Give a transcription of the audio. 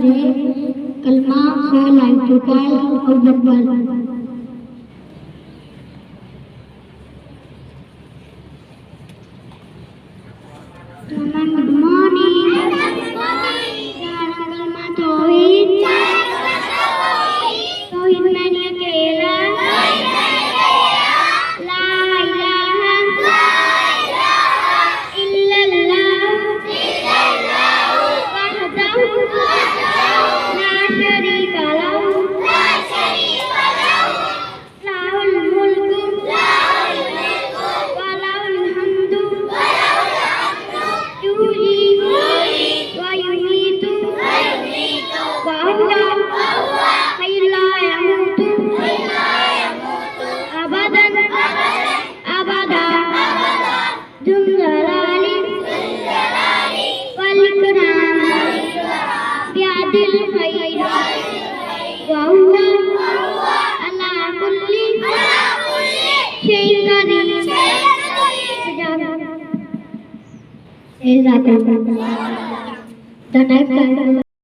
करे कलमा ला लाइटुकाल और बब्बल good morning कलमा तौहीद मानिए केला ला इलाहा इल्लल्लाह वहदहु ला शरीका लहु lahul mulku wa lahul hamdu yuhyi wa yumiitu wa huwa hayyun la yamutu abadan abada dzul jalali wal ikram bi'adil khair wa huwa ala kulli shay'in qadir. The next